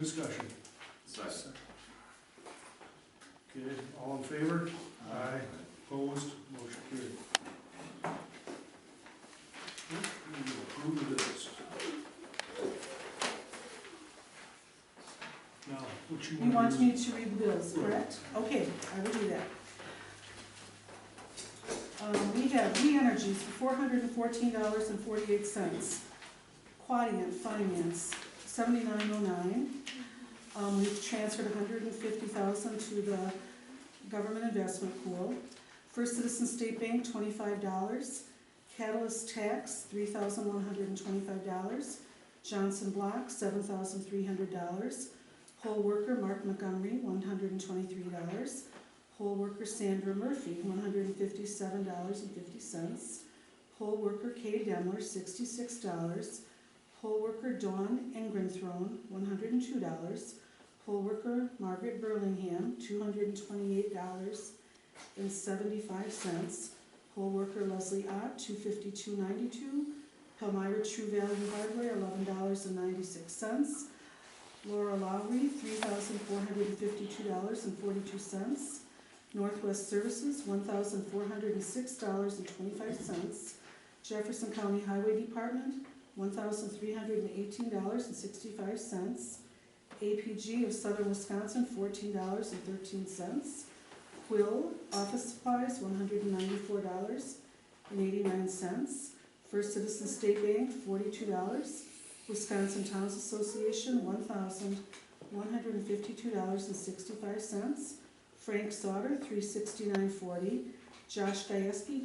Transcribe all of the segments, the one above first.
Discussion. Second. Okay, all in favor? Aye. Opposed? Motion carried. Approve of this. Now, what You want me to read the bills, correct? Okay, I will do that. We have We-Energies for $414.48. Quadient Finance, $79.09. We've transferred $150,000 to the government investment pool. First Citizen State Bank, $25. Catalyst Tax, $3,125. Johnson Block, $7,300. Poll worker Mark Montgomery, $123. Poll worker Sandra Murphy, $157.50. Poll worker Kay Demler, $66. Poll worker Dawn Engrenthron, $102. Poll worker Margaret Burlingham, $228.75. Poll worker Leslie Ott, $252.92. Palmyra True Value Hardware, $11.96. Laura Lowry, $3,452.42. Northwest Services, $1,406.25. Jefferson County Highway Department, $1,318.65. APG of Southern Wisconsin, $14.13. Quill Office Supplies, $194.89. First Citizen State Bank, $42. Wisconsin Towns Association, $1,152.65. Frank Sauter, $369.40. Josh Gajewski,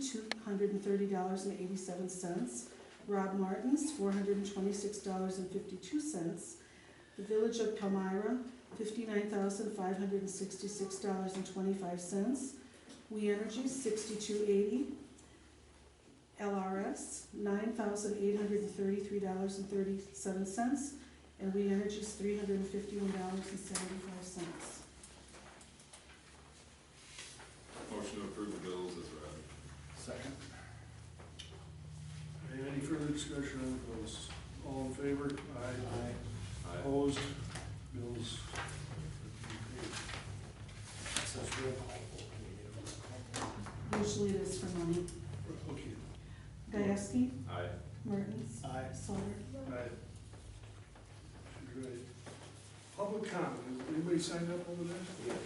$230.87. Rob Martins, $426.52. The Village of Palmyra, $59,566.25. We-Energies, $62.80. LRS, $9,833.37, and We-Energies, $351.75. Motion to approve the bills as read. Second. Any further discussion on the bills? All in favor? Aye. Aye. Opposed? Bills paid. Says roll call. Usually it is for money. Okay. Gajewski, Aye. Mertens, Aye. Sauter. Aye. She's right. Public comment. Anybody signed up over there? Yeah.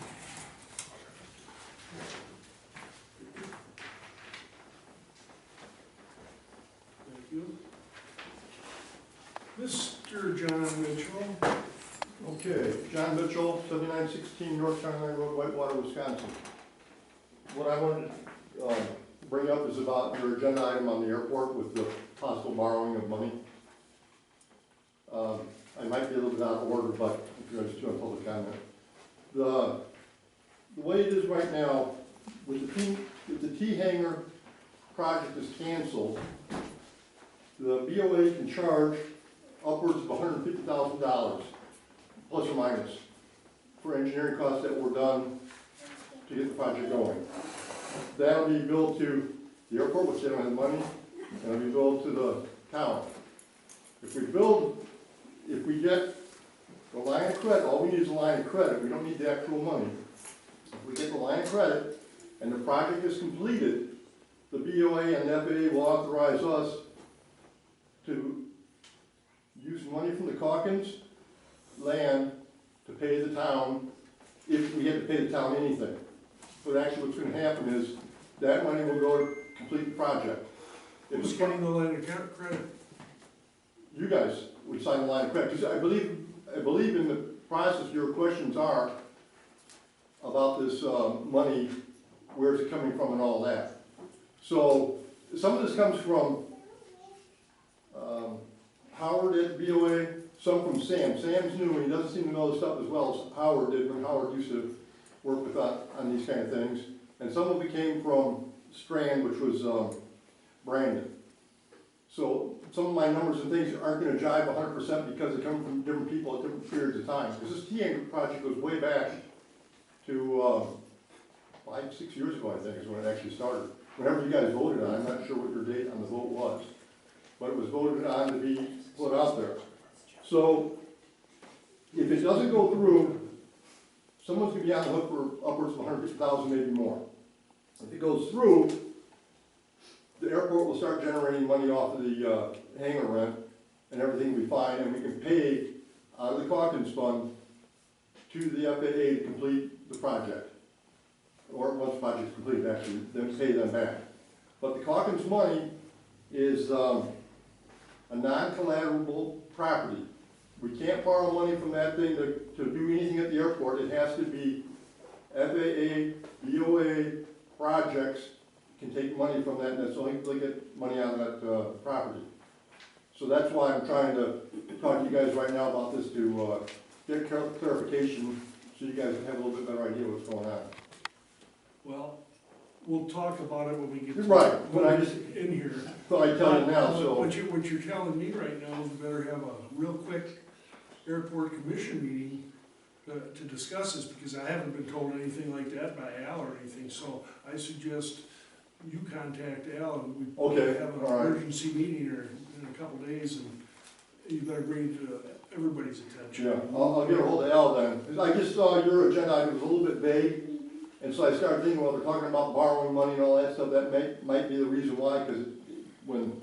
Thank you. Mr. John Mitchell. Okay, John Mitchell, 7916 North County Line Road, Whitewater, Wisconsin. What I wanted to bring up is about your agenda item on the airport with the possible borrowing of money. I might be a little bit out of order, but if you're just doing public comment. The way it is right now, with the T-hanger project is canceled, the BOA can charge upwards of $150,000, plus or minus, for engineering costs that were done to get the project going. That'll be billed to the airport, which they don't have money, and it'll be billed to the town. If we get the line of credit, all we need is a line of credit, we don't need the actual money. If we get the line of credit and the project is completed, the BOA and the FAA will authorize us to use money from the Calkins land to pay the town, if we had to pay the town anything. But actually what's going to happen is that money will go to complete the project. Who's getting the line of credit? You guys would sign the line of credit. Because I believe in the process, your questions are about this money, where's it coming from and all that. So some of this comes from Howard at BOA, some from Sam. Sam's new and he doesn't seem to know the stuff as well as Howard did when Howard used to work with on these kind of things. And some of it came from Strand, which was Brandon. So some of my numbers and things aren't going to jive 100% because they come from different people at different periods of time. Because this T-Anchor project goes way back to 5, 6 years ago, I think, is when it actually started. Whenever you guys voted on it, I'm not sure what your date on the vote was, but it was voted on to be put out there. So If it doesn't go through, someone's gonna be on the hook for upwards of $150,000, maybe more. If it goes through, the airport will start generating money off of the hangar rent and everything we find, and we can pay out of the Calkins fund to the FAA to complete the project. Or once the project's completed, actually, then pay them back. But the Calkins money is a non-collaterable property. We can't borrow money from that thing to do anything at the airport. It has to be FAA, BOA projects can take money from that, and that's only they get money out of that property. So that's why I'm trying to talk to you guys right now about this to get clarification, so you guys have a little bit better idea what's going on. Well, we'll talk about it when we get to Right, but I just in here. thought I'd tell you now, so. What you're telling me right now is we better have a real quick airport commission meeting to discuss this, because I haven't been told anything like that by Al or anything, so I suggest you contact Al and we Okay, have an all right. emergency meeting or in a couple days, and you better bring it to everybody's attention. Yeah, I'll get a hold of Al then. 'Cause I just saw your agenda item was a little bit vague, and so I started thinking, well, they're talking about borrowing money and all that stuff, that might be the reason why, because when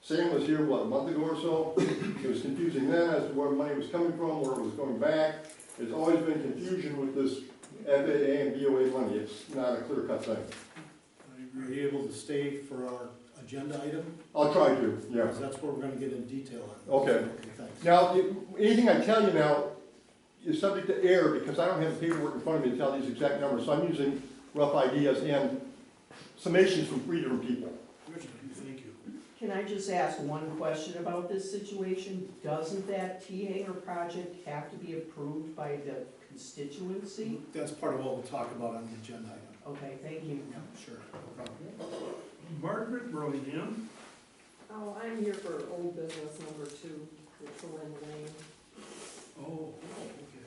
Sam was here, what, a month ago or so, it was confusing then as to where money was coming from, where it was going back. There's always been confusion with this FAA and BOA money. It's not a clear-cut thing. I Are agree. you able to stay for our agenda item? I'll try to, yeah. Because that's where we're gonna get in detail on. Okay. Okay, thanks. Now, anything I tell you now is subject to error, because I don't have the paperwork in front of me to tell these exact numbers, so I'm using rough ideas and summations from 3 different people. Good, thank you. Can I just ask one question about this situation? Doesn't that T-hanger project have to be approved by the constituency? That's part of what we'll talk about on the agenda item. Okay, thank you. Yeah, sure, no problem. Margaret Burlingham. Oh, I'm here for old business number 2, it's Lynn Lane. Oh, okay.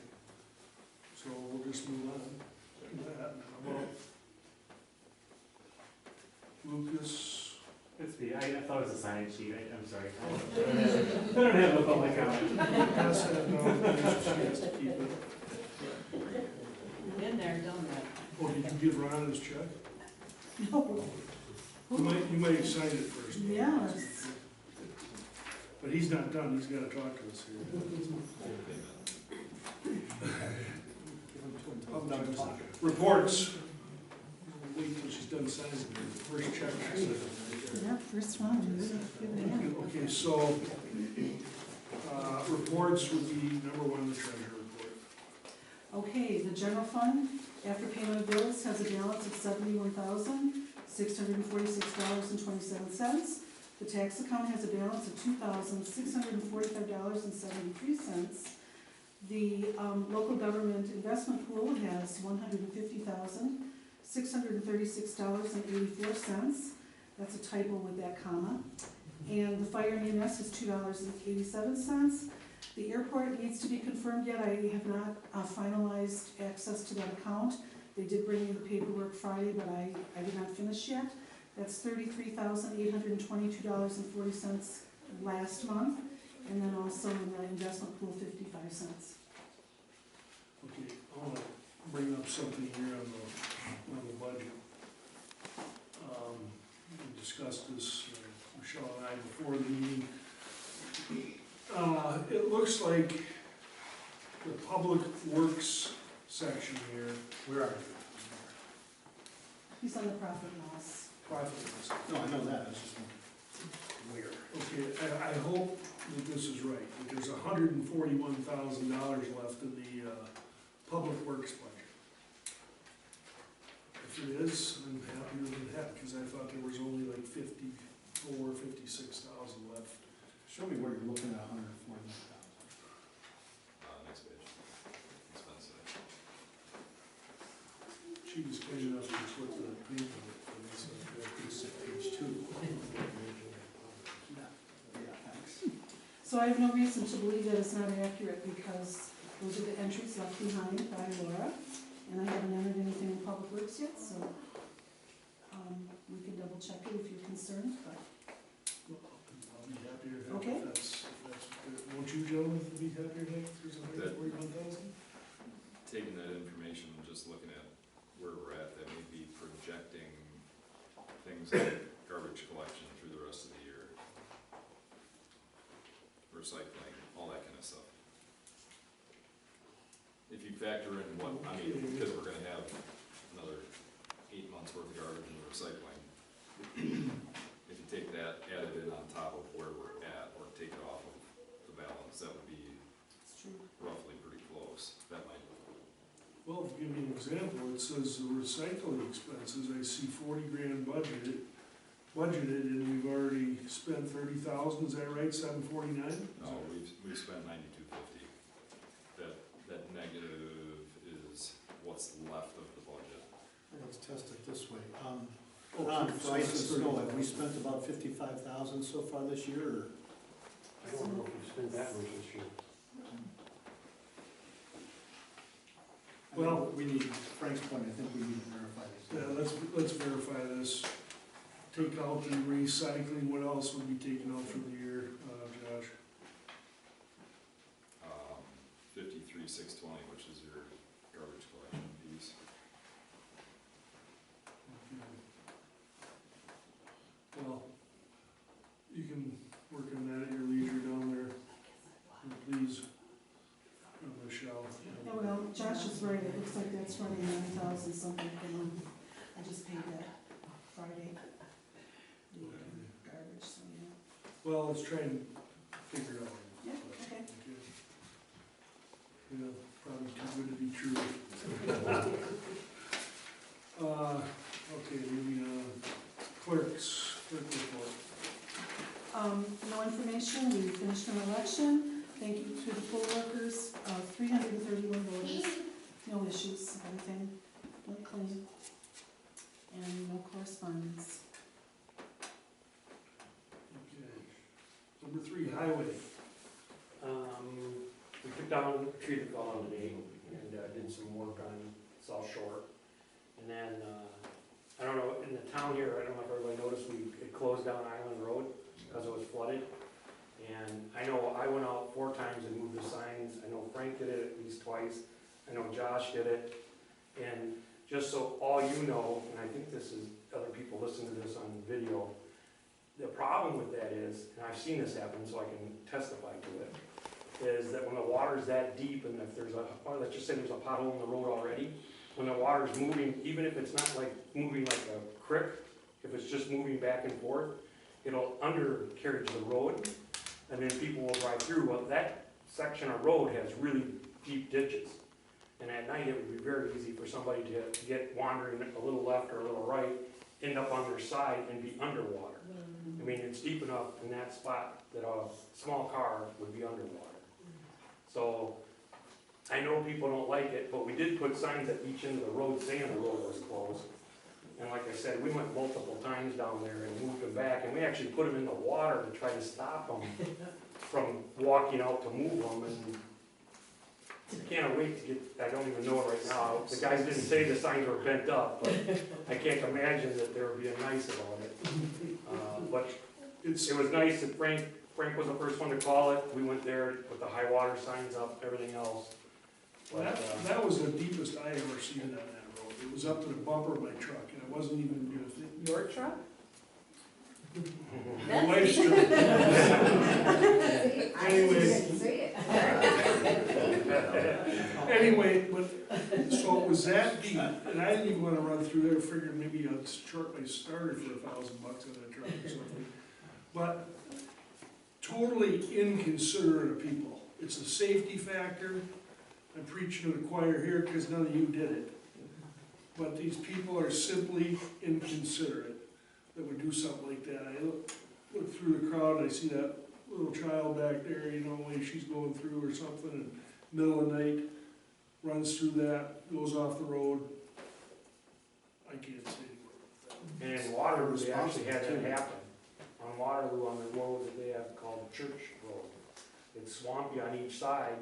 So we'll just move on to that. How about Lucas? It's me, I thought it was a sign sheet, I'm sorry. I don't have a public comment. Pass that down, she has to keep it. Been there, done that. Oh, did you give Ron his check? No, You might have signed it first. yes. But he's not done, he's gotta talk to us here. Reports. Wait till she's done signing the first check. Yeah, first one, give it in. Okay, so, reports would be number 1, the treasurer report. Okay, the general fund, after payment of bills, has a balance of $71,646.27. The tax account has a balance of $2,645.73. The local government investment pool has $150,636.84. That's a typo with that comma. And the fire and EMS is $2.87. The airport needs to be confirmed yet. I have not finalized access to that account. They did bring me the paperwork Friday, but I did not finish yet. That's $33,822.40 last month, and then also in the investment pool, 55 cents. Okay, I wanna bring up something here on the budget. We discussed this, Michelle and I, before the meeting. It looks like the public works section here, Where are you? He's on the profit and loss. profit loss. No, I know that, I was just where? Okay, I hope that this is right, that there's $141,000 left in the public works budget. If it is, I'm happier than heck, because I thought there was only like 54, 56,000 left. Show me where you're looking at 141,000. Next page. Expense side. She was kind enough to put the paper for this. Page 2. Yeah, thanks. So I have no reason to believe that it's not accurate, because those are the entries left behind by Laura, and I haven't entered anything in public works yet, so we can double check it if you're concerned, but I'll be happier. Okay. If that's, won't you you gentlemen would be happier with, there's $141,000? Taking that information and just looking at where we're at, that may be projecting things like garbage collection through the rest of the year. Recycling, all that kind of stuff. If you factor in what, I mean, because we're gonna have another 8 months worth of garbage and recycling. If you take that, add it in on top of where we're at, or take it off of the balance, that would be It's true. roughly pretty close. That might, Well, to give you an example, it says the recycling expenses, I see 40 grand budgeted, and we've already spent 30,000, is that right, 749? no, we've spent 9250. That negative is what's left of the budget. Let's test it this way. Oh, On so ice and it's snow, have we 30,000. spent about 55,000 so far this year, or? I don't know if we've spent that much this year. Well- We need, Frank's point, I think we need to verify this. Yeah, let's verify this. Take out the recycling, what else would be taken out for the year, Josh? 53,620, which is your garbage collection piece. Well, you can work on that at your leisure down there, and please, Michelle. Yeah, well, Josh is right, it looks like that's running 9,000 something per month. I just paid that Friday. The garbage, so yeah. Well, let's try and figure it out. Yeah, okay. Yeah, probably too good to be true. Okay, moving on. Clerk report. No information, we finished an election. Thank you to the poll workers, 331 voters, no issues, everything went clean. And no correspondence. Okay. Number 3, highway. We took down a tree that fell down today and did some work on South Shore. And then, I don't know, in the town here, I don't know if everybody noticed, it closed down Island Road because it was flooded. And I know I went out 4 times and moved the signs. I know Frank did it at least twice. I know Josh did it. And just so all you know, and I think this is, other people listen to this on video, the problem with that is, and I've seen this happen so I can testify to it, is that when the water's that deep and if there's or let's just say there's a pothole in the road already, when the water's moving, even if it's not like moving like a creek, if it's just moving back and forth, it'll undercarriage the road and then people will drive through. Well, that section of road has really deep ditches. And at night, it would be very easy for somebody to get wandering a little left or a little right, end up on their side and be underwater. I mean, it's deep enough in that spot that a small car would be underwater. So, I know people don't like it, but we did put signs at each end of the road saying the road was closed. And like I said, we went multiple times down there and moved them back, and we actually put them in the water to try to stop them from walking out to move them, and I can't wait to get, I don't even know it right now. The guys didn't say the signs were bent up, but I can't imagine that they were being nice about it. But It's, it was nice that Frank was the first one to call it. We went there, put the high water signs up, everything else. But, that was the deepest I ever seen on that road. It was up to the bumper of my truck, and I wasn't even gonna think. Your truck? My wife's truck. Anyway, but, so it was that deep, and I didn't even wanna run through there, figured maybe I'd short my starter for $1,000 on that truck or something. But totally inconsiderate of people. It's a safety factor. I'm preaching to the choir here because none of you did it. But these people are simply inconsiderate that would do something like that. I look through the crowd and I see that little child back there, you know, when she's going through or something, and middle of the night, runs through that, goes off the road. I can't say And in Waterloo, they actually had that happen. On Waterloo, on the road that they have called Church Road. It's swampy on each side,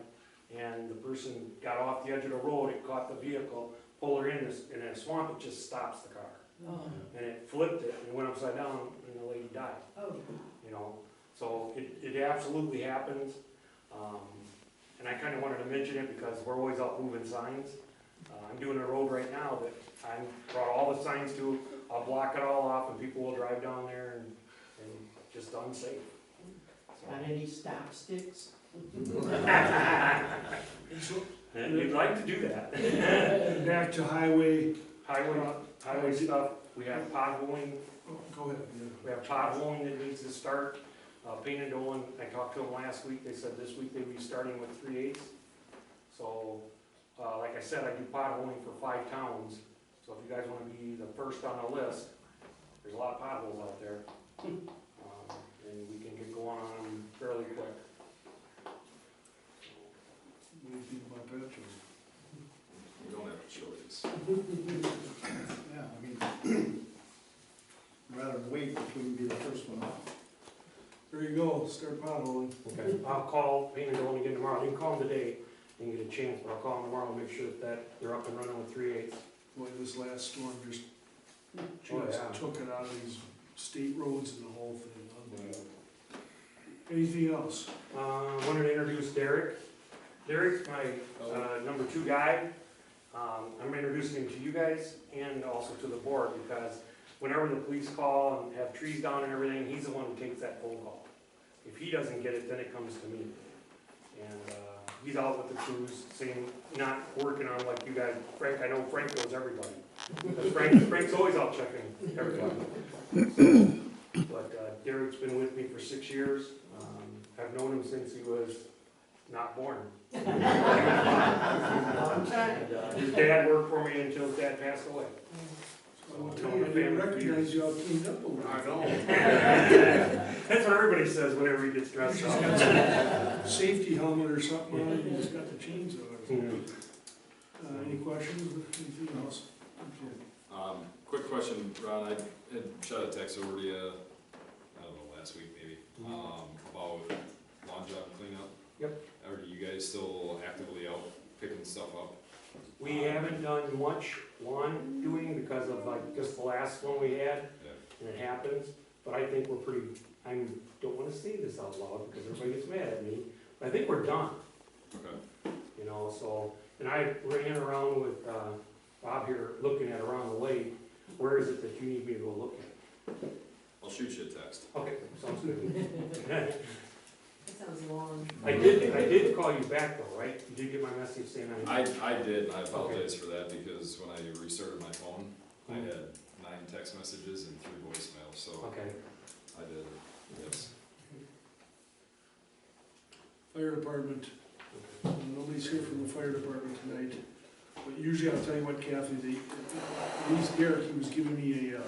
and the person got off the edge of the road, it caught the vehicle, pulled her in a swamp, it just stops the car. Oh. And it flipped it, and it went upside down, and the lady died, Oh. you know? So it absolutely happens. And I kinda wanted to mention it because we're always out moving signs. I'm doing a road right now that I brought all the signs to, I'll block it all off and people will drive down there and just unsafe. Got any stop sticks? And you'd like to do that. Back to highway, Highway stuff, we have potholing, oh, go ahead, yeah. we have potholing that needs to start, painted on, I talked to them last week, they said this week they'd be starting with 3/8. So, like I said, I do potholing for 5 towns, so if you guys wanna be the first on the list, there's a lot of potholes out there. And we can get going on them fairly quick. What do you think about that, Joe? We don't have a choice. Yeah, I mean, rather than wait, if we can be the first one up. There you go, start potholing. Okay. I'll call Painted Gold again tomorrow, I didn't call them today, didn't get a chance, but I'll call them tomorrow and make sure that they're up and running with 3/8. Boy, this last storm just Oh, yeah. took it out of these state roads and the whole thing. Unbelievable. Anything else? Wanted to introduce Derek. Derek's my number 2 guy. I'm introducing him to you guys and also to the board because whenever the police call and have trees down and everything, he's the one who takes that phone call. If he doesn't get it, then it comes to me. And he's out with the crews, same, not working on like you guys. Frank, I know Frank knows everybody. Because Frank's always out checking everybody. But Derek's been with me for 6 years. I've known him since he was not born. Long time. And, his dad worked for me until his dad passed away. I'll tell you, I didn't recognize you all cleaned up a little. I know. That's what everybody says whenever he gets dressed He's up. got some safety helmet or something on it, he's got the chains on it. Any questions, anything else? Okay. Quick question, Ron, I had shot a text over to you, I don't know, last week maybe, about lawn job cleanup. Yep. Are you guys still actively out picking stuff up? We haven't done much lawn doing because of like just the last one we had, and it happens, but I think we're pretty, I don't wanna say this out loud because everybody gets mad at me, but I think we're done, Okay. you know, so, and I ran around with, Bob here, looking at around the lake, where is it that you need me to go look at? I'll shoot you a text. Okay, sounds good. That sounds long. I did call you back though, right? You did get my message saying I did, and I apologize for that, because when I restarted my phone, I had 9 text messages and 3 voicemails, so Okay. I did, yes. Fire department, nobody's here from the fire department tonight, but usually I'll tell you what, Kathy, at least Derek, he was giving me a,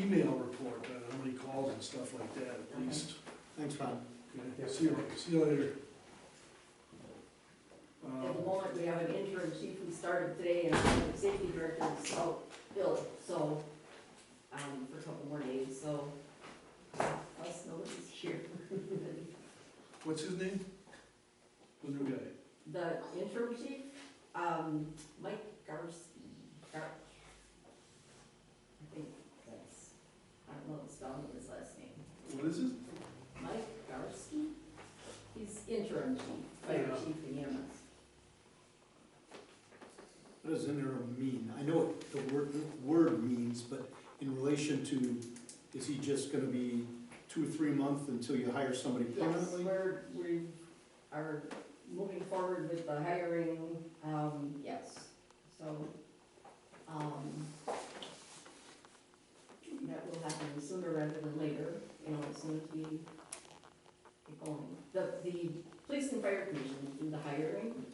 email report on how many calls and stuff like that, at least. Thanks, Ron. Okay, see you later. At the moment, we have an interim chief who started today, and the safety director is out ill, so, for a couple more days, so, us nobody's here. What's his name? The new guy. The interim chief, Mike Garski, I think that's, I don't know the spelling of his last name. What is it? Mike Garski, he's interim chief, fire chief in EMS. What does interim mean? I know what the word means, but in relation to, is he just gonna be 2 or 3 months until you hire somebody Yes, permanently? we are moving forward with the hiring, yes, so, that will happen sooner rather than later, you know, as soon as we get going. The police and fire commission do the hiring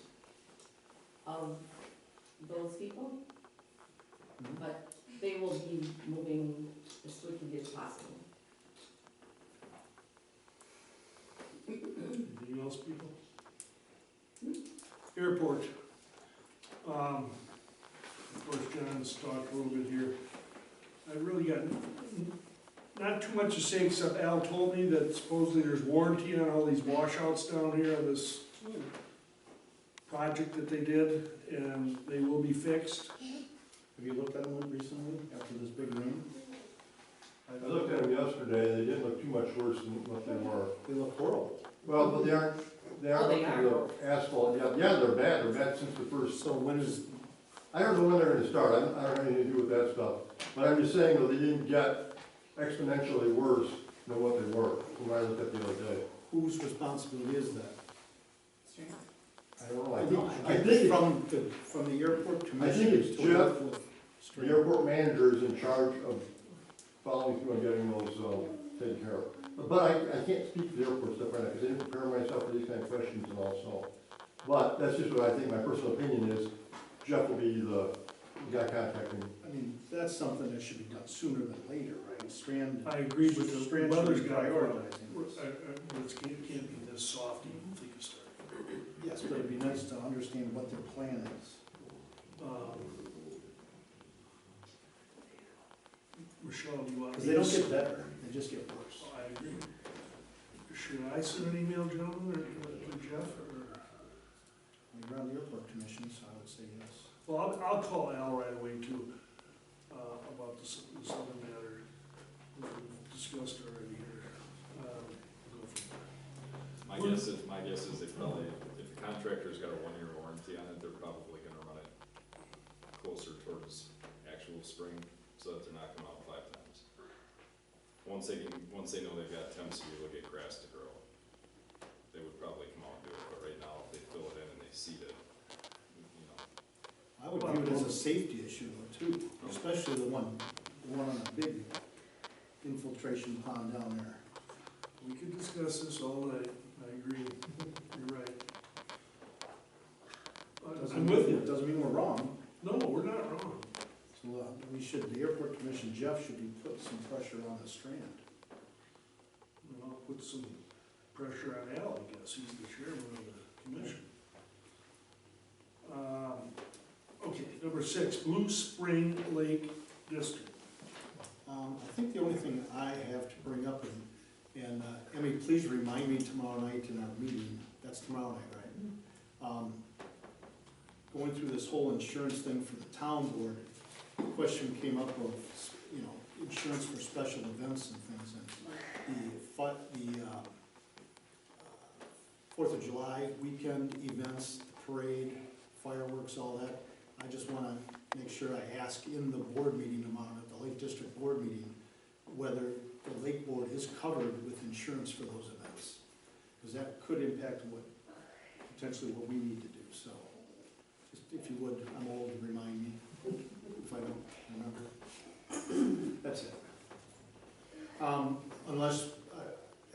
of those people, but they will be moving as quickly as possible. Anything else, people? Airport. Of course, John's talked a little bit here. I really got not too much to say, except Al told me that supposedly there's warranty on all these washouts down here on this project that they did, and they will be fixed. Have you looked at them recently, after this big rain? I looked at them yesterday, they didn't look too much worse than what they were. They look horrible. Well, but they aren't, they are Oh, they up are. to the asphalt, yeah, they're bad since the first. So when is, I don't know when they're gonna start, I don't have anything to do with that stuff, but I'm just saying though, they didn't get exponentially worse than what they were, from what I looked at the other day. whose responsibility is that? I don't know, I I think think from the airport I commission. think it's to work Jeff, with the Strand. airport manager is in charge of following through on getting those, taken care of. But I can't speak for the airport stuff right now, because I didn't prepare myself for these kind of questions and all, so. But that's just what I think, my personal opinion is, Jeff will be the guy contacting. I mean, that's something that should be done sooner than later, right? Strand. I agree with the Strand weather's should be got to prioritizing this. it can't be this soft even think of starting. Yes, but it'd be nice to understand what their plan is. Michelle, do you want? Because they don't get better, they just get worse. Oh, I agree. Should I send an email, gentlemen, or to Jeff, or? We're on the airport commission, so I would say yes. Well, I'll call Al right away too, about the southern matter we've discussed already here. Go from there. My guess is they probably, if the contractor's got a 1-year warranty on it, they're probably gonna run it closer towards actual spring, so that they're not coming out 5 times. Once they know they've got temps to be able to get grass to grow, they would probably come out and do it, but right now, if they fill it in and they seed it, you know. I would view it as a safety issue though too, especially the one on the big infiltration pond down there. We could discuss this all night, I agree, you're right. I'm with you. Doesn't mean we're wrong. No, we're not wrong. So we should, the airport commission, Jeff should be putting some pressure on the Strand. And I'll put some pressure on Al, I guess, he's the chairman of the commission. Okay, number 6, Blue Spring Lake District. I think the only thing I have to bring up, and Emmy, please remind me tomorrow night in our meeting, that's tomorrow night, right? Going through this whole insurance thing for the town board, the question came up of, insurance for special events and things, and the 4th of July weekend events, the parade, fireworks, all that. I just wanna make sure I ask in the board meeting tomorrow, at the Lake District Board meeting, whether the Lake Board is covered with insurance for those events. Because that could impact potentially what we need to do, so. Just if you would, I'm old, remind me, if I don't remember. That's it. Unless,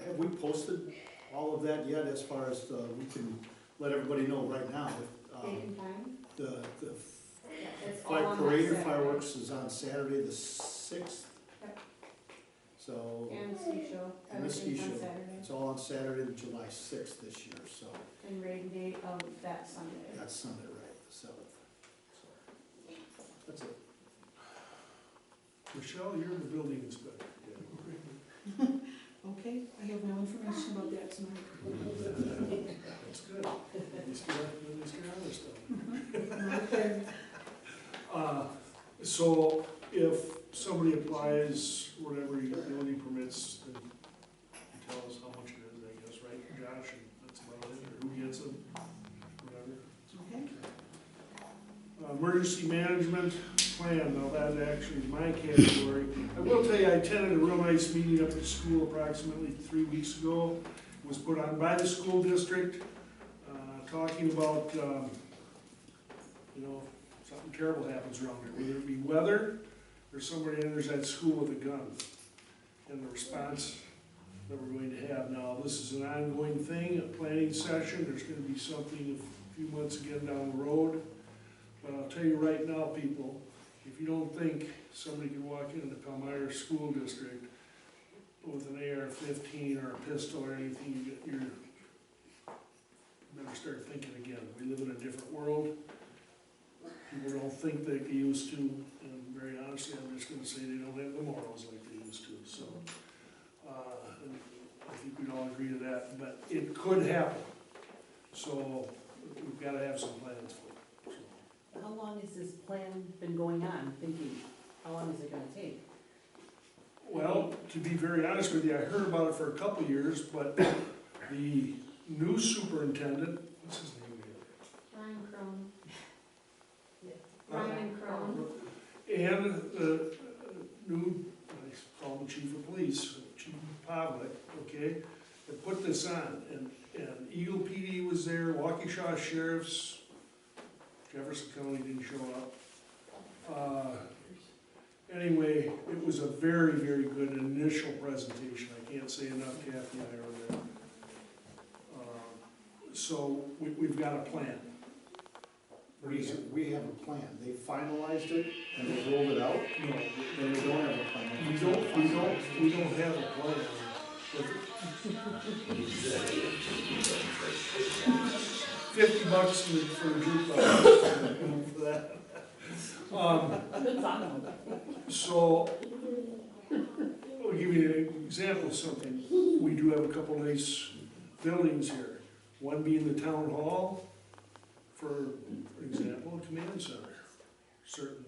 have we posted all of that yet, as far as we can let everybody know right now? Date and time? The Yeah, it's all on parade or that fireworks is on Saturday the 6th. Yep. So, And ski show, and the ski everything's on show, Saturday. it's all on Saturday, July 6th this year, so And rain date of that Sunday. that's Sunday, right, the 7th. So, that's it. Michelle, you're the building inspector. Okay, I have no information about that tonight. That's good. You still have to do this kind of other stuff. Okay. So if somebody applies, whatever utility permits, then you tell us how much it is, I guess, right, Josh, and that's about it, or who gets them, whatever. Okay. Emergency management plan, now that actually is my category. I will tell you, I attended a real nice meeting up at the school approximately 3 weeks ago. It was put on by the school district, talking about, something terrible happens around there, whether it be weather or somebody enters that school with a gun. And the response that we're going to have now, this is an ongoing thing, a planning session, there's gonna be something a few months again down the road. But I'll tell you right now, people, if you don't think somebody can walk into the Palmyra School District with an AR-15 or a pistol or anything, you better start thinking again. We live in a different world. People don't think like they used to, and very honestly, I'm just gonna say they don't have the morals like they used to, so. And I think we'd all agree to that, but it could happen. So we've gotta have some plans for it. So. How long has this plan been going on, thinking, how long is it gonna take? Well, to be very honest with you, I heard about it for a couple of years, but the new superintendent, what's his name Ryan Crone. again? Ryan Crone. And the new, I call him chief of police, Chief Pavlik, okay? They put this on, and Eagle PD was there, Waukesha Sheriff's, Jefferson County didn't show up. Anyway, it was a very, very good initial presentation, I can't say enough, Kathy and I were there. So we've got a plan. We have a plan. They finalized it and they rolled it out, No, then we don't have a plan. we don't have a plan. $50 for the jukebox, for that. So, I'll give you an example of something. We do have a couple nice buildings here. One being the town hall, for example, a command center. Certain,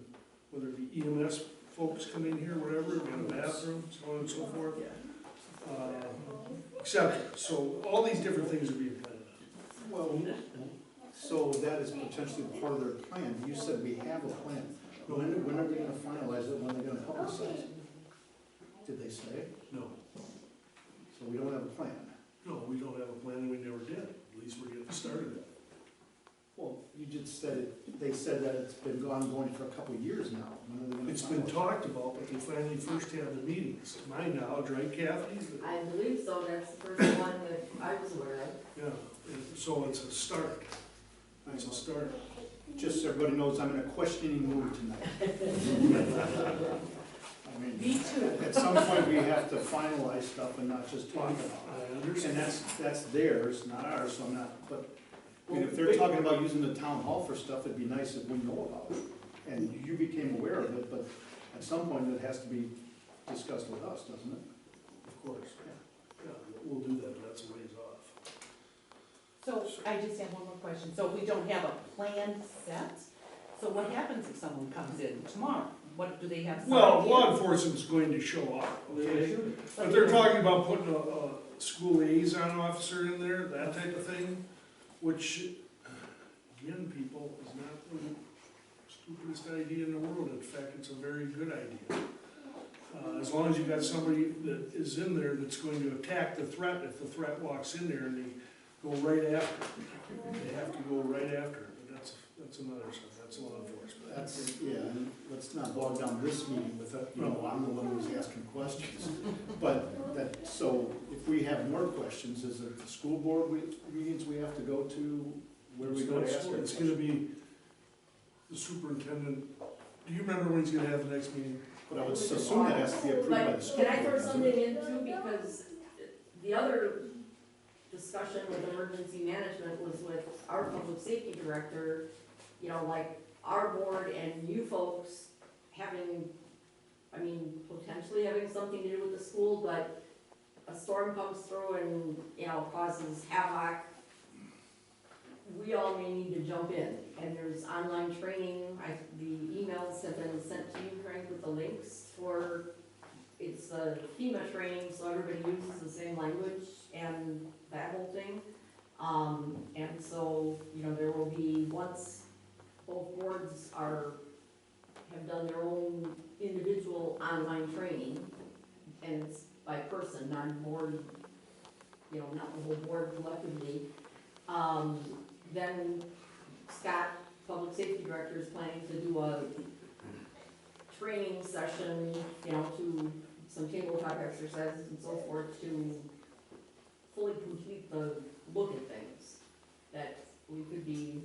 whether it be EMS folks come in here, whatever, we have a bathroom, so on and so forth. Et cetera. So all these different things are being planned. Well, so that is potentially part of their plan. You said we have a plan. When are they gonna finalize it? When are they gonna publicize it? Did they say? No, So we don't have a plan. no, we don't have a plan and we never did. At least we're getting started. Well, you just said it, they said that it's been ongoing for a couple of years now. When are they gonna It's been finalize it? talked about, but they finally first had the meetings. To my knowledge, right, Kathy? I believe so, that's the first one that I was aware of. Yeah, so it's a start. It's a start. Just so everybody knows, I'm in a questioning mood tonight. I mean, Me too. at some point, we have to finalize stuff and not just talk about it. I And understand. that's theirs, not ours, so I'm not, but, I mean, if they're talking about using the town hall for stuff, it'd be nice if we know about it. And you became aware of it, but at some point, it has to be discussed with us, doesn't it? Of course. Yeah, we'll do that, but that's a ways off. So I just have one more question. So we don't have a plan set? So what happens if someone comes in tomorrow? What, do they have some Well, idea? law enforcement's going to show up, okay? But they're talking about putting a school liaison officer in there, that type of thing, which, again, people, is not the stupidest idea in the world. In fact, it's a very good idea. As long as you've got somebody that is in there that's going to attack the threat, if the threat walks in there and they go right after it. They have to go right after it, but that's another stuff, that's law enforcement. That's, yeah, and let's not bog down this meeting with, I'm the one who's asking questions. But that, so if we have more questions, is it the school board meetings we have to go to? Where we go to ask our It's gonna questions? be the superintendent, do you remember when he's gonna have the next meeting? But I would assume that has to be approved by the But school can I board, throw doesn't something it? in too, because the other discussion with emergency management was with our public safety director, you know, like our board and you folks having, I mean, potentially having something to do with the school, but a storm comes through and, you know, causes havoc. We all may need to jump in, and there's online training, the emails have been sent to you, Frank, with the links for, it's a FEMA training, so everybody uses the same language and that whole thing. And so, you know, there will be, once both boards have done their own individual online training, and it's by person, not board, you know, not the whole board collectively, then Scott, Public Safety Director, is planning to do a training session, you know, to some tabletop exercises and so forth to fully complete the look at things that we could be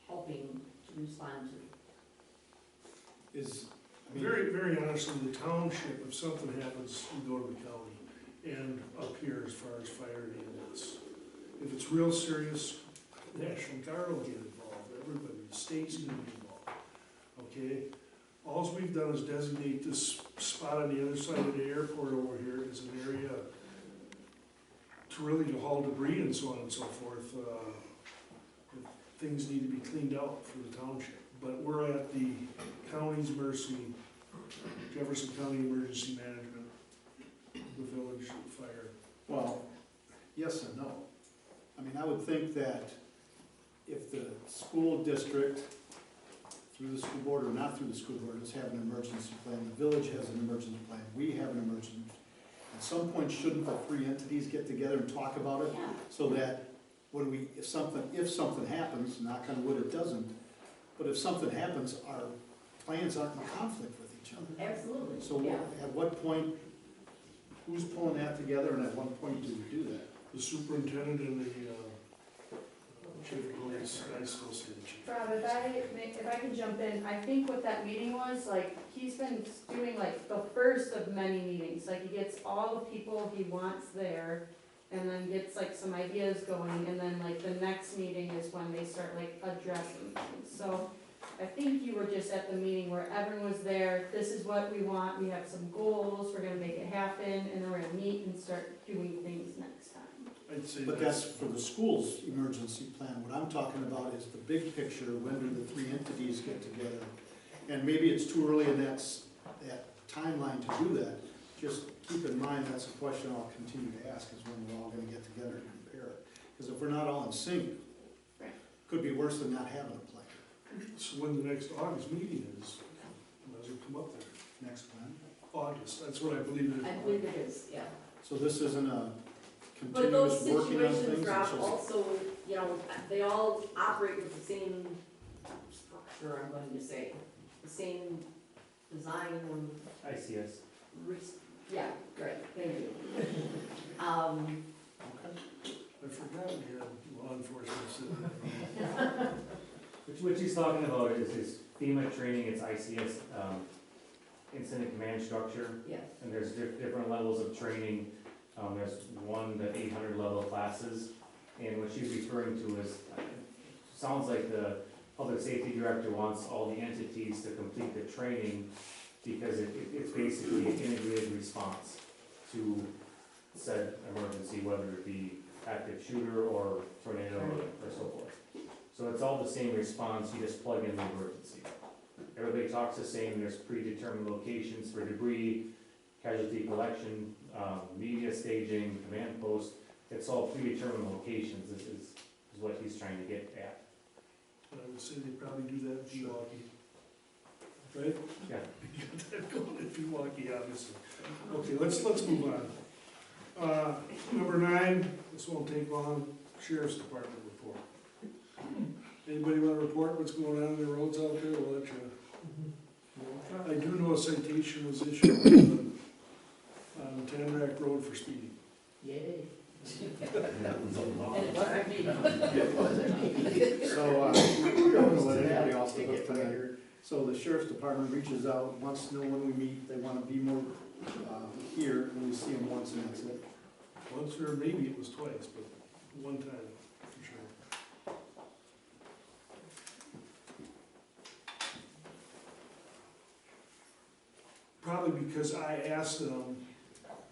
helping to respond to. I mean, Very, very honestly, the township, if something happens, we go to the county, and up here as far as fire and ambulance. If it's real serious, National Guard will get involved, everybody, the state's gonna be involved, okay? Alls we've done is designate this spot on the other side of the airport over here as an area to really to haul debris and so on and so forth. Things need to be cleaned out for the township, but we're at the county's mercy, Jefferson County Emergency Management, the village fire. well, yes and no. I I mean, I would think that if the school district, through the school board or not through the school board, does have an emergency plan, the village has an emergency plan, we have an emergency. At some point, shouldn't the three entities get together and talk about it? Yeah. So that when we, if something happens, knock on wood, it doesn't, but if something happens, our plans aren't in conflict with each other. Absolutely, So yeah. at what point, who's pulling that together, and at what point do we do that? The superintendent and the, chief of police, I still say the chief. Rob, if I can jump in, I think what that meeting was, like, he's been doing like the first of many meetings, like he gets all the people he wants there, and then gets like some ideas going, and then like the next meeting is when they start like addressing things. So I think you were just at the meeting where everyone was there, this is what we want, we have some goals, we're gonna make it happen, and then we're gonna meet and start doing things next time. I'd say But that's for the school's emergency plan. What I'm talking about is the big picture, when do the three entities get together? And maybe it's too early in that timeline to do that. Just keep in mind, that's a question I'll continue to ask, is when we're all gonna get together and compare it. Because if we're not all in sync, Right. could be worse than not having a plan. So when the next August meeting is, might as well come up there. Next plan. August, that's what I believe it I is. believe it is, yeah. So this isn't a But those continuous working on situations, things? Rob, it's just- also, you know, they all operate with the same structure, I'm going to say, the same design and ICS. yeah, right, thank you. I forgot we had law enforcement sitting there. What she's talking about is FEMA training, it's ICS, incident command structure, Yeah, and there's different levels of training. There's 1 to 800 level classes, and what she's referring to is, sounds like the public safety director wants all the entities to complete the training because it's basically an integrated response to said emergency, whether it be active shooter or tornado or so forth. So it's all the same response, you just plug in the emergency. Everybody talks the same, there's predetermined locations for debris, casualty collection, media staging, command post. It's all predetermined locations is what he's trying to get at. I would say they probably do that in Pewaukee. Right? Yeah. You got that going in Pewaukee, obviously. Okay, let's move on. Number 9, this won't take long, Sheriff's Department report. Anybody want to report what's going on in the roads out there? We'll let you. I do know a citation was issued on Tamarack Road for speeding. yay. So, we're gonna let everybody off the hook tonight. So the sheriff's department reaches out, wants to know when we meet, they wanna be more, here, when we see them once and that's it. Once or maybe it was twice, but one time, for sure. Probably because I asked them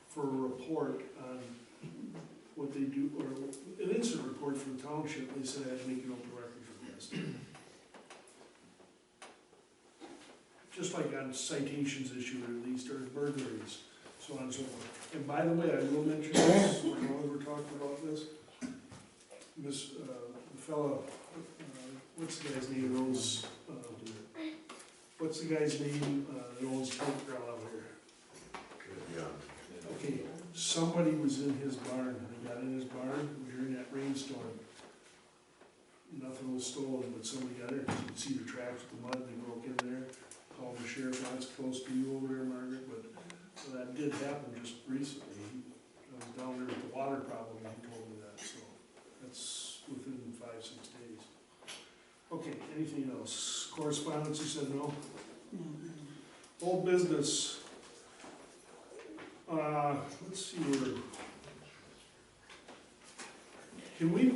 for a report on what they do, or an incident report for the township, they said I had to make an open records request. Just like on citations issued at least, or burglaries, so on and so forth. And by the way, I will mention this, while we're talking about this, the fella, what's the guy's name, owns, what's the guy's name, that owns campground out here? Okay, somebody was in his barn, they got in his barn during that rainstorm. Nothing was stolen, but somebody got in, you could see the tracks with the mud, they broke in there. Called the sheriff, that's close to you over there, Margaret, but so that did happen just recently. I was down there with the water problem, and he told me that, so that's within 5-6 days. Okay, anything else? Correspondence, you said no? Old business. Let's see where. Can we,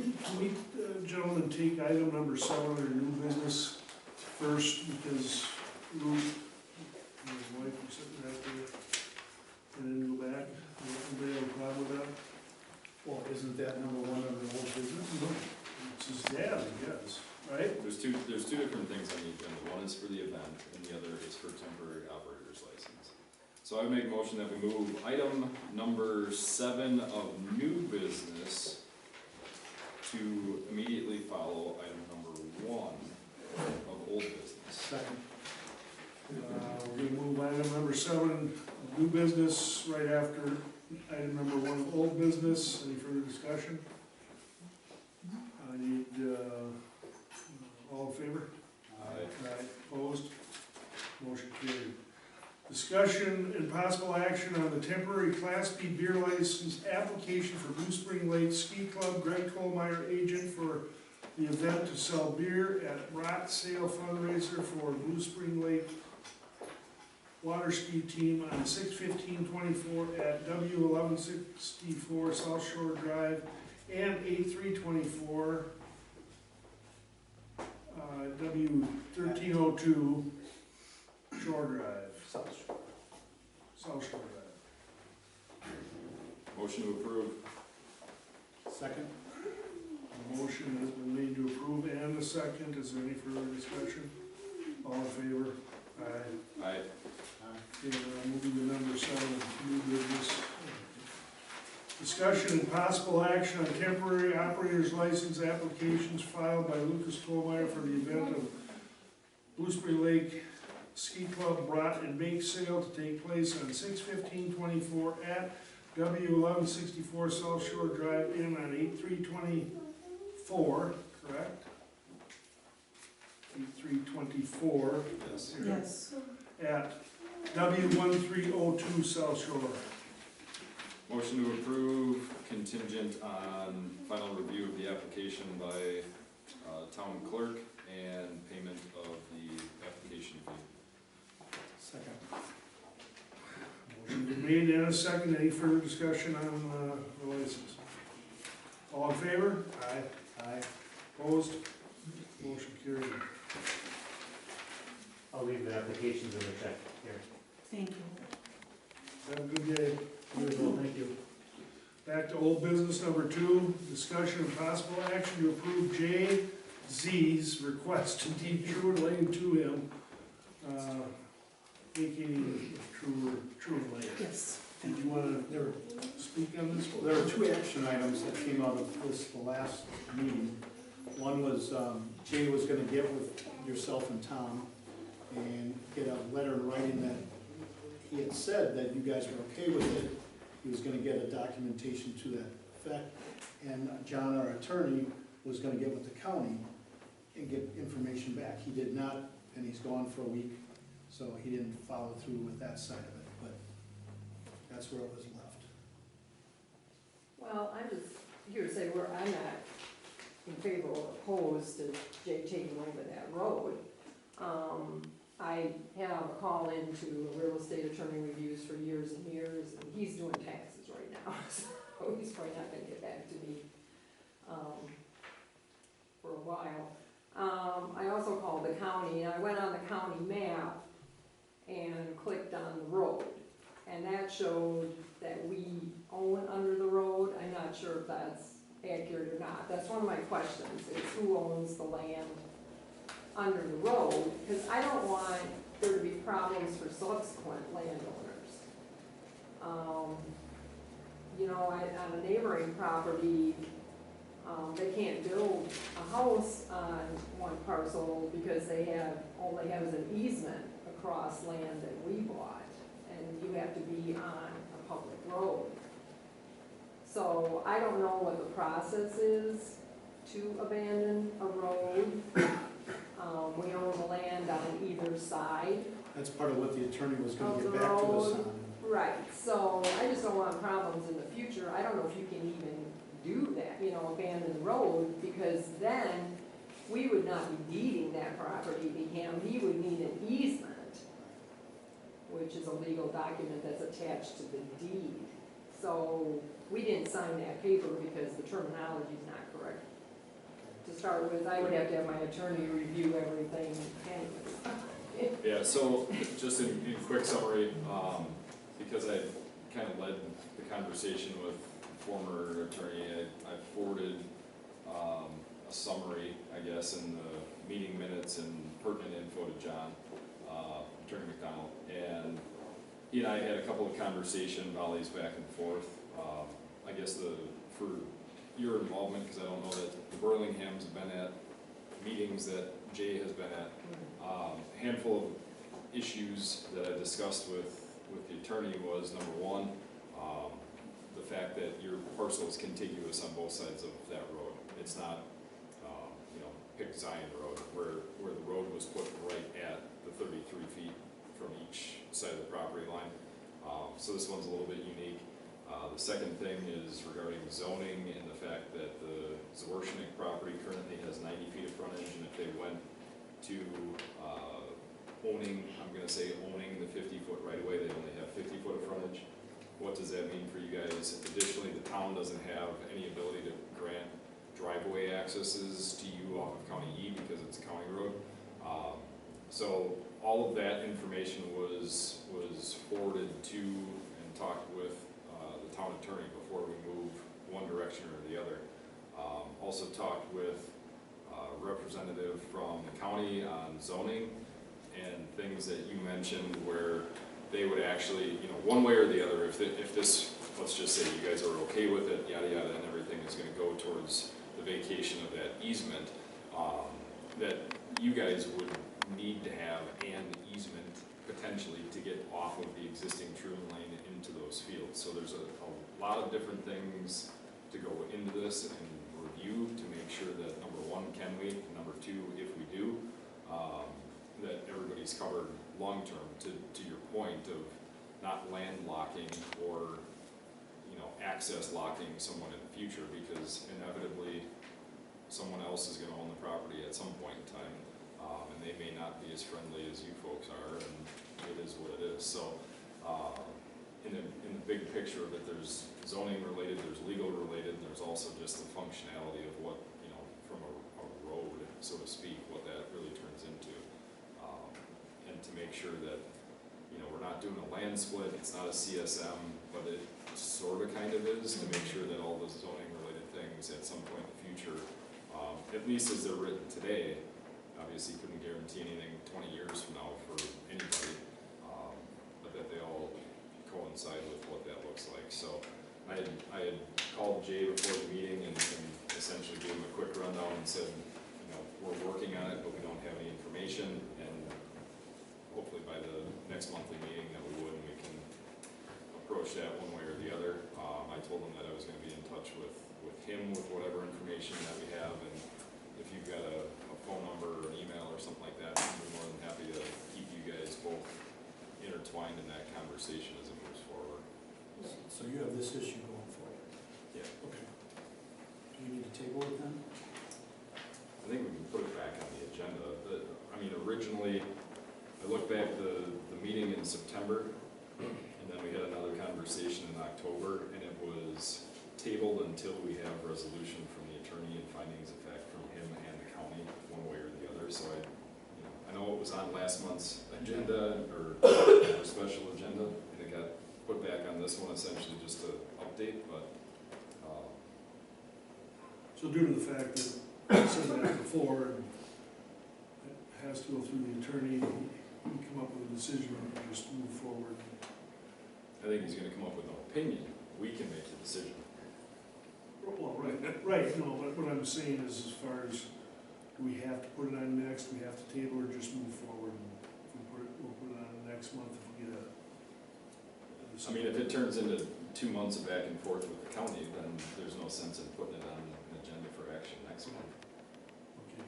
gentlemen, take item number 7 under new business first, because Ruth and his wife are sitting right there, and then go back? Anybody have a problem with that? Well, isn't that number 1 under old business? It's his dad, I guess, right? There's two different things on the agenda. One is for the event, and the other is for temporary operator's license. So I would make a motion that we move item number 7 of new business to to immediately follow item number 1 of old business. Second. We're gonna move item number 7, new business, right after item number 1, old business. Any further discussion? I need, all in favor? Aye. Opposed? Motion carried. Discussion and possible action on the temporary Class B beer license application for Blue Spring Lake Ski Club. Greg Colmeyer, agent for the event to sell beer at Rot Sale fundraiser for Blue Spring Lake water ski team on 6/15/24 at W1164 South Shore Drive and 8324 W1302 Shore Drive, South Shore Drive. Motion to approve. Second. A motion has been made to approve and a second. Is there any further discussion? All in favor? Aye. Aye. Okay, moving to number 7, new business. Discussion and possible action on temporary operator's license applications filed by Lucas Colmeyer for the event of Blue Spring Lake Ski Club Brat and Bake Sale to take place on 6/15/24 at W1164 South Shore Drive in on 8324, correct? 8324. Yes. Yes. At W1302 South Shore. Motion to approve contingent on final review of the application by town clerk and payment of the application fee. Second. Motion been made and a second. Any further discussion on the license? All in favor? Aye. Aye. Opposed? Motion carried. I'll leave the applications in the check here. Thank you. Have a good day. Thank you. Back to old business number 2, discussion and possible action to approve J.Z.'s request to deed Truer Lane to him, vacating Truer Lane. Yes. Did you wanna speak on this? There are 2 action items that came out of this, the last meeting. One was, Jay was gonna get with yourself and Tom and get a letter in writing that he had said that you guys were okay with it. He was gonna get a documentation to that effect. And John, our attorney, was gonna get with the county and get information back. He did not, and he's gone for a week, so he didn't follow through with that side of it, but that's where it was left. Well, I'm just here to say I'm not in favor or opposed to Jay taking over that road. I have a call into real estate attorney reviews for years and years, and he's doing taxes right now, so he's probably not gonna get back to me, for a while. I also called the county, and I went on the county map and clicked on the road, and that showed that we own under the road. I'm not sure if that's accurate or not. That's one of my questions, is who owns the land under the road, because I don't want there to be problems for subsequent landowners. You know, on a neighboring property, they can't build a house on one parcel because all they have is an easement across land that we bought, and you have to be on a public road. So I don't know what the process is to abandon a road. We own the land on either side That's part of what the attorney was gonna of get the back to us road. on. Right, so I just don't want problems in the future. I don't know if you can even do that, you know, abandon the road, because then we would not be deeding that property to him. He would need an easement, which is a legal document that's attached to the deed. So we didn't sign that paper because the terminology is not correct. To start with, I would have to have my attorney review everything anyway. Yeah, so just in quick summary, because I kind of led the conversation with former attorney, I forwarded a summary, I guess, in the meeting minutes and pertinent info to John, Attorney McDonald, and he and I had a couple of conversation volleys back and forth. I guess for your involvement, because I don't know that the Burlinghams have been at meetings that Jay has been at. A handful of issues that I discussed with the attorney was, number one, the fact that your parcel is contiguous on both sides of that road. It's not, pick Zion Road, where the road was put right at the 33 feet from each side of the property line. So this one's a little bit unique. The second thing is regarding zoning and the fact that the Zwarsnik property currently has 90 feet of frontage, and if they went to owning the 50-foot right-of-way, they only have 50 foot of frontage. What does that mean for you guys? Additionally, the town doesn't have any ability to grant driveway accesses to you off of County E because it's a county road. So all of that information was forwarded to and talked with the town attorney before we move one direction or the other. Also talked with a representative from the county on zoning and things that you mentioned where they would actually, one way or the other, if this, let's just say you guys are okay with it, yada yada, and everything is gonna go towards the vacation of that easement, that you guys would need to have an easement potentially to get off of the existing Truman Lane into those fields. So there's a lot of different things to go into this and review to make sure that number one, can we, and number two, if we do, that everybody's covered long-term to your point of not landlocking or access locking someone in the future, because inevitably someone else is going to own the property at some point in time, and they may not be as friendly as you folks are, and it is what it is. So in the big picture of it, there's zoning related, there's legal related, and there's also just the functionality of what, from a road, so to speak, what that really turns into. And to make sure that, we're not doing a land split, it's not a CSM, but it sort of kind of is, to make sure that all those zoning related things at some point in the future, at least as they're written today, obviously couldn't guarantee anything 20 years from now for anybody, but that they all coincide with what that looks like. So I had called Jay before the meeting and essentially gave him a quick rundown and said, we're working on it, but we don't have any information, and hopefully by the next monthly meeting that we would, and we can approach that one way or the other. I told him that I was going to be in touch with him with whatever information that we have, and if you've got a phone number or an email or something like that, I'd be more than happy to keep you guys both intertwined in that conversation as it moves forward. So you have this issue going forward? Yeah. Okay. Do you need to table it then? I think we can put it back on the agenda. Originally, I looked back the meeting in September, and then we had another conversation in October, and it was tabled until we have resolution from the attorney and findings of fact from him and the county, one way or the other. So I know it was on last month's agenda, or special agenda, and it got put back on this one essentially just to update, but. So due to the fact that I said that before, and it has to go through the attorney, he can come up with a decision and just move forward. I think he's gonna come up with an opinion. We can make the decision. Well, right, no, but what I'm saying is, as far as, do we have to put it on next, we have to table or just move forward? And if we'll put it on next month if we get a if it turns into 2 months of back and forth with the county, then there's no sense in putting it on an agenda for action next month. Okay,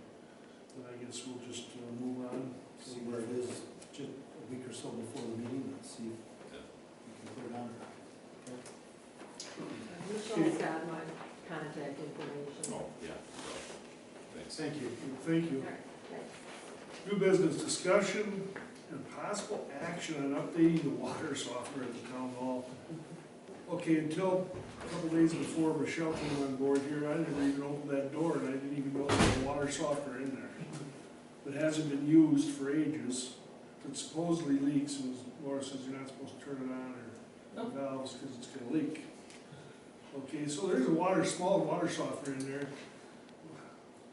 then I guess we'll just move on. See where it is, just a week or so before the meeting, let's see if we can put it on or not. Michelle's got my contact information. Oh, yeah. Thanks. Thank you. Thank you. All right, thanks. New business discussion and possible action on updating the water software at the town hall. Okay, until a couple days before Michelle came on board here, I never even opened that door, and I didn't even know there was water software in there. It hasn't been used for ages. It supposedly leaks, and Laura says you're not supposed to turn it on or valves because it's gonna leak. Okay, so there's small water software in there.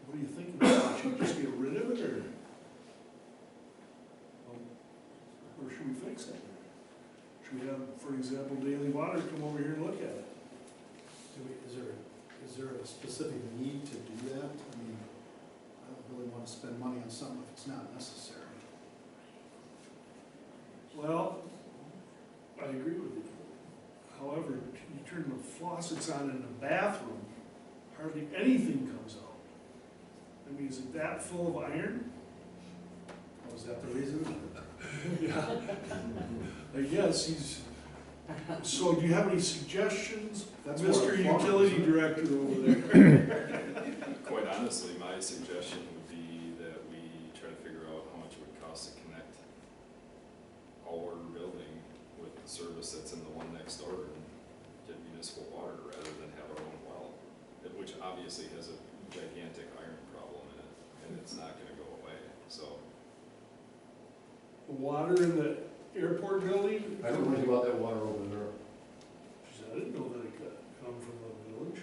What do you think about it? Should we just get rid of it, or should we fix it? Should we have, for example, Daily Water come over here and look at it? Is there is there a specific need to do that? I mean, I don't really wanna spend money on something if it's not necessary. Well, I agree with you. However, you turn the faucets on in the bathroom, hardly anything comes out. I mean, is it that full of iron? Was that the reason? Yeah. I guess he's, so do you have any suggestions? That's more Mr. a plumber, Utility isn't it? Director over there. Quite honestly, my suggestion would be that we try to figure out how much it would cost to connect our building with the service that's in the one next door and get municipal water rather than have our own well, which obviously has a gigantic iron problem in it, and it's not gonna go away, so. Water in the airport building? I don't know anything about that water over there. Geez, I didn't know that it could come from the village.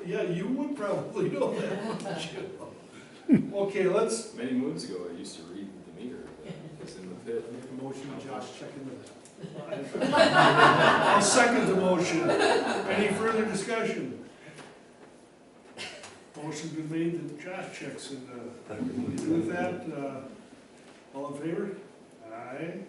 Yeah, you would probably know that, wouldn't you? Okay, let's, Many moons ago, I used to read the meter that was in the pit. Make a motion, Josh, check into that. I'll second the motion. Any further discussion? Motion's been made that Josh checks in. You do with that, all in favor? Aye.